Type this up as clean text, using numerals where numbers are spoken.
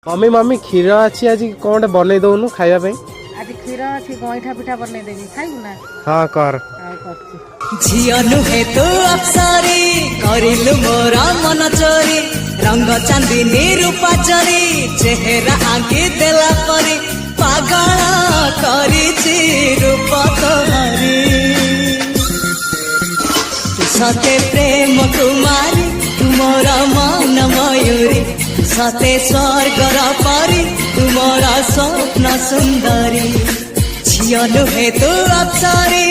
Mummy mummy क्षीर अच्छी आज कौन बन दौनु खाया आज क्षीर अच्छी गईठा पिठा बनई देवी खाइबु ना। हाँ कर झियो नुहे तो अप्सरी करिलु मोरा मन चोरी रंग चांदनी रूपा चोरी चेहरा आगे देला परी पागल करिछि रूप तोहरी सते प्रेम कुमारी तुमर मन मयूरी सते स्वर्गर परी तुमर स्वप्न सुंदरी झियो नुहे तो अप्सरी